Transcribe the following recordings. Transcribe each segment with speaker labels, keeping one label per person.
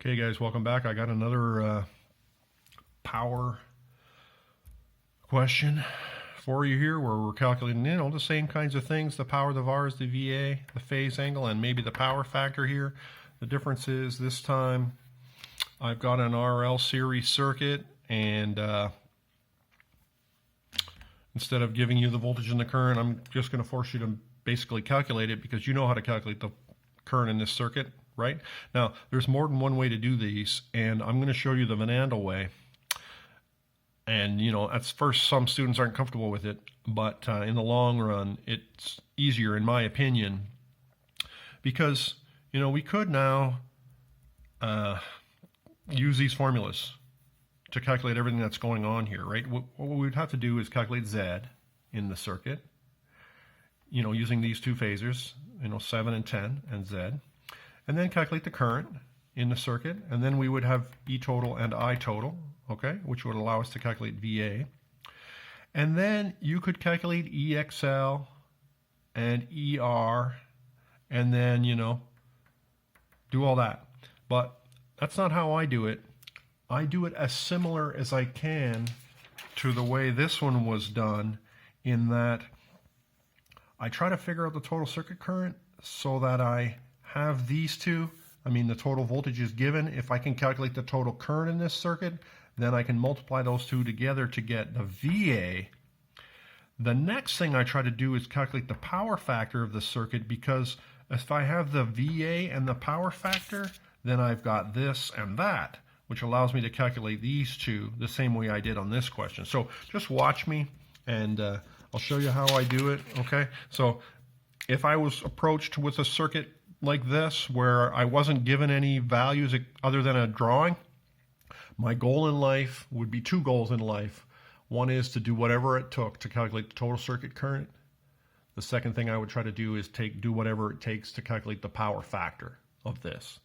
Speaker 1: Okay guys, welcome back. I got another power question for you here where we're calculating, the same kinds of things, the power of the VARs, the VA, the phase angle, and maybe the power factor here. The difference is this time I've got an RL series circuit, and instead of giving you the voltage and the current, I'm just going to force you to basically calculate it, because you know how to calculate the current in this circuit, right? Now, there's more than one way to do these, and I'm going to show you the Van Andel way. And, at first some students aren't comfortable with it, but in the long run, it's easier, in my opinion, because, we could now use these formulas to calculate everything that's going on here, right? What we'd have to do is calculate Z in the circuit, using these two phasors, 7 and 10 and Z, and then calculate the current in the circuit, and then we would have E total and I total, okay, which would allow us to calculate VA. And then you could calculate EXL and ER, and then, do all that. But that's not how I do it. I do it as similar as I can to the way this one was done, in that I try to figure out the total circuit current so that I have these two. The total voltage is given. If I can calculate the total current in this circuit, then I can multiply those two together to get the VA. The next thing I try to do is calculate the power factor of the circuit, because if I have the VA and the power factor, then I've got this and that, which allows me to calculate these two the same way I did on this question. So just watch me, and I'll show you how I do it, okay? So if I was approached with a circuit like this, where I wasn't given any values other than a drawing, my goal in life would be two goals in life. One is to do whatever it took to calculate the total circuit current. The second thing I would try to do is do whatever it takes to calculate the power factor of this.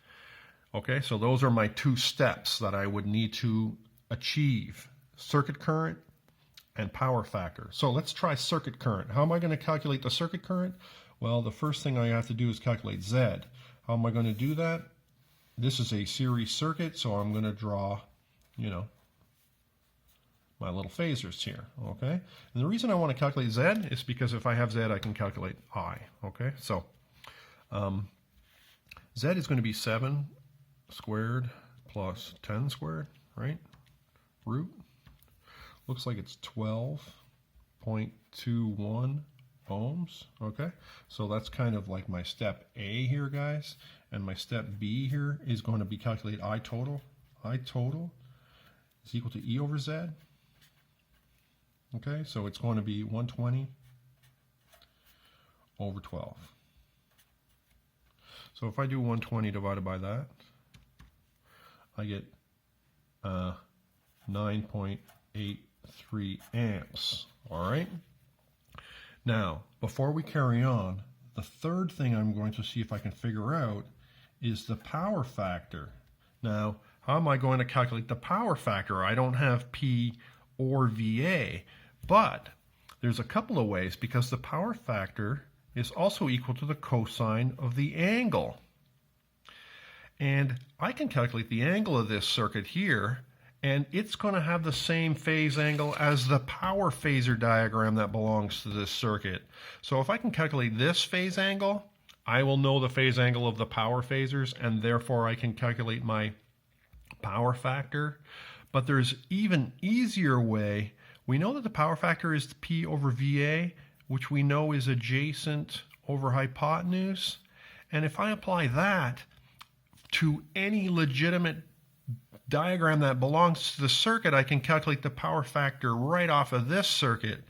Speaker 1: Okay, so those are my two steps that I would need to achieve: circuit current and power factor. So let's try circuit current. How am I going to calculate the circuit current? Well, the first thing I have to do is calculate Z. How am I going to do that? This is a series circuit, so I'm going to draw, my little phasors here, okay? And the reason I want to calculate Z is because if I have Z, I can calculate I, okay? So Z is going to be 7 squared plus 10 squared, right? Root. Looks like it's 12.21 ohms, okay? So that's kind of like my step A here, guys. And my step B here is going to be calculate I total. I total is equal to E over Z. Okay, so it's going to be 120 over 12. So if I do 120 divided by that, I get 9.83 amps, all right? Now, before we carry on, the third thing I'm going to see if I can figure out is the power factor. Now, how am I going to calculate the power factor? I don't have P or VA, but there's a couple of ways, because the power factor is also equal to the cosine of the angle. And I can calculate the angle of this circuit here, and it's going to have the same phase angle as the power phasor diagram that belongs to this circuit. So if I can calculate this phase angle, I will know the phase angle of the power phasors, and therefore I can calculate my power factor. But there's even easier way. We know that the power factor is P over VA, which we know is adjacent over hypotenuse. And if I apply that to any legitimate diagram that belongs to the circuit, I can calculate the power factor right off of this circuit.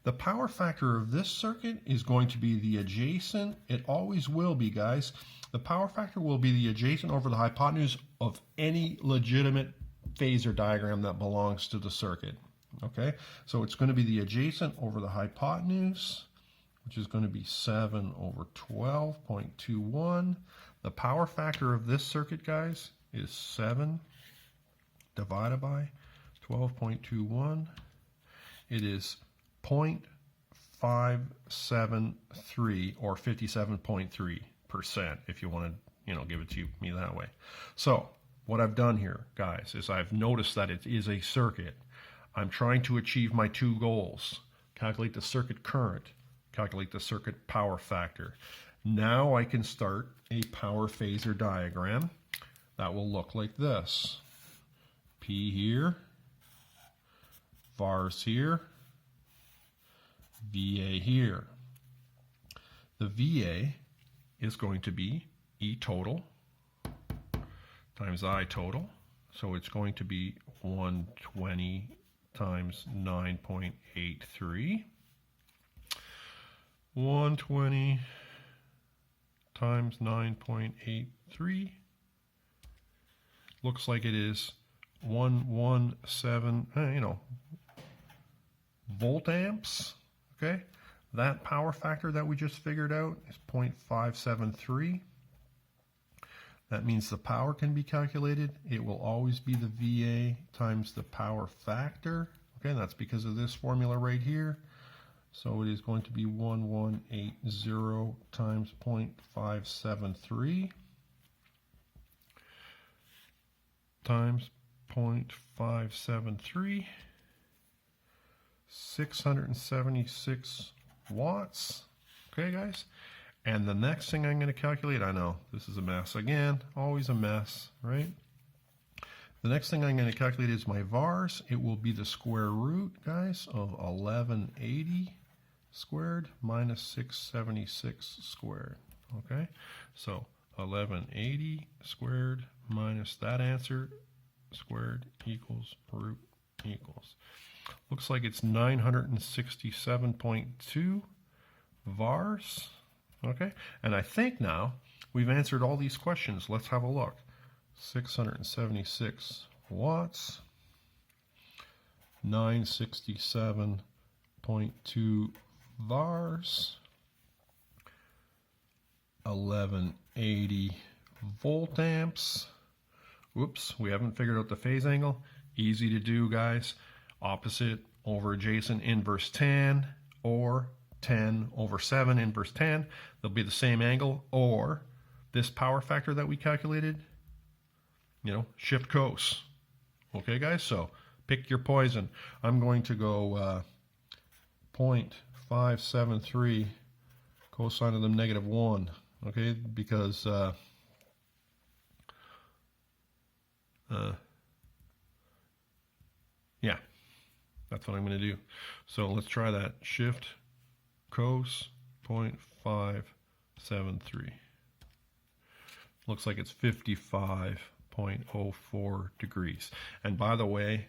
Speaker 1: The power factor of this circuit is going to be the adjacent. It always will be, guys. The power factor will be the adjacent over the hypotenuse of any legitimate phasor diagram that belongs to the circuit. Okay, so it's going to be the adjacent over the hypotenuse, which is going to be 7 over 12.21. The power factor of this circuit, guys, is 7 divided by 12.21. It is 0.573, or 57.3%, if you want to, give it to me that way. So what I've done here, guys, is I've noticed that it is a circuit. I'm trying to achieve my two goals. Calculate the circuit current, calculate the circuit power factor. Now I can start a power phasor diagram that will look like this. P here, VARs here, VA here. The VA is going to be E total times I total. So it's going to be 120 times 9.83. 120 times 9.83. Looks like it is 117, volt amps. Okay, that power factor that we just figured out is 0.573. That means the power can be calculated. It will always be the VA times the power factor. Okay, and that's because of this formula right here. So it is going to be 1180 times 0.573 times 0.573, 676 watts. Okay, guys. And the next thing I'm going to calculate, I know this is a mess again, always a mess, right? The next thing I'm going to calculate is my VARs. It will be the square root, guys, of 1180 squared minus 676 squared. Okay, so 1180 squared minus that answer squared equals root equals. Looks like it's 967.2 VARs. Okay, and I think now we've answered all these questions. Let's have a look. 676 watts, 967.2 VARs, 1180 volt amps. Whoops, we haven't figured out the phase angle. Easy to do, guys. Opposite over adjacent inverse tan, or 10 over 7 inverse tan. They'll be the same angle, or this power factor that we calculated, shift cos. Okay, guys, so pick your poison. I'm going to go 0.573 cosine of the -1, okay, because yeah, that's what I'm going to do. So let's try that. Shift cos 0.573. Looks like it's 55.04 degrees. And by the way,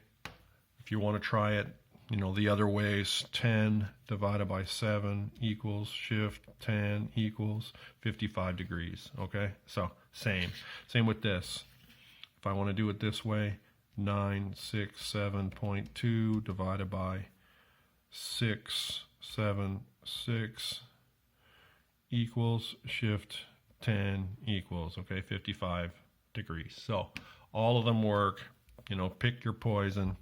Speaker 1: if you want to try it, the other ways, 10 divided by 7 equals shift 10 equals 55 degrees. Okay, so same with this. If I want to do it this way, 967.2 divided by 676 equals shift 10 equals, okay, 55 degrees. So all of them work. Pick your poison.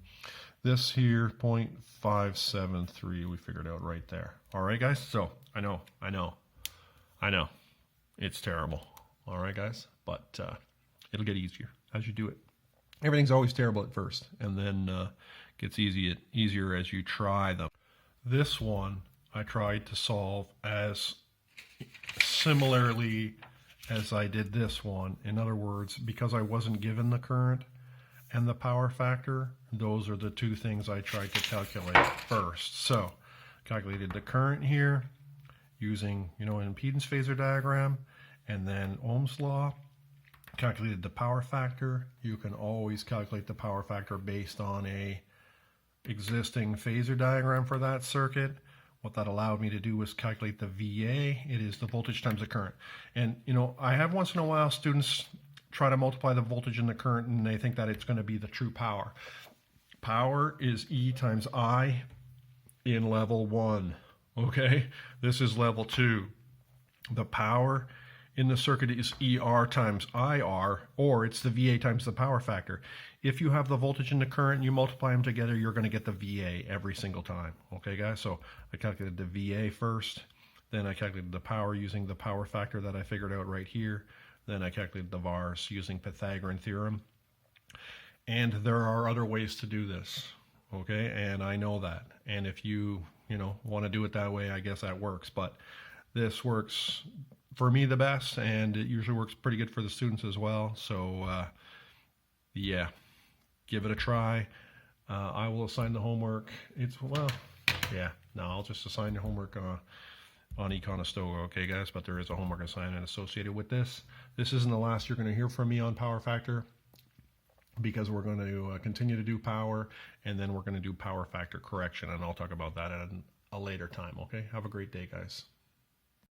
Speaker 1: This here, 0.573, we figured out right there. All right, guys? So I know. It's terrible. All right, guys? But it'll get easier as you do it. Everything's always terrible at first, and then gets easier as you try them. This one I tried to solve as similarly as I did this one. In other words, because I wasn't given the current and the power factor, those are the two things I tried to calculate first. So calculated the current here using an impedance phasor diagram, and then Ohm's law. Calculated the power factor. You can always calculate the power factor based on a existing phasor diagram for that circuit. What that allowed me to do was calculate the VA. It is the voltage times the current. And I have once in a while students try to multiply the voltage and the current, and they think that it's going to be the true power. Power is E times I in level 1. Okay, this is level 2. The power in the circuit is ER times IR, or it's the VA times the power factor. If you have the voltage and the current and you multiply them together, you're going to get the VA every single time. Okay, guys? So I calculated the VA first, then I calculated the power using the power factor that I figured out right here, then I calculated the VARs using Pythagorean theorem. And there are other ways to do this, okay? And I know that. And if you want to do it that way, I guess that works. But this works for me the best, and it usually works pretty good for the students as well. So yeah, give it a try. I will assign the homework. I'll just assign the homework on Econestoga, okay, guys? But there is a homework assignment associated with this. This isn't the last you're going to hear from me on power factor, because we're going to continue to do power, and then we're going to do power factor correction, and I'll talk about that at a later time, okay? Have a great day, guys.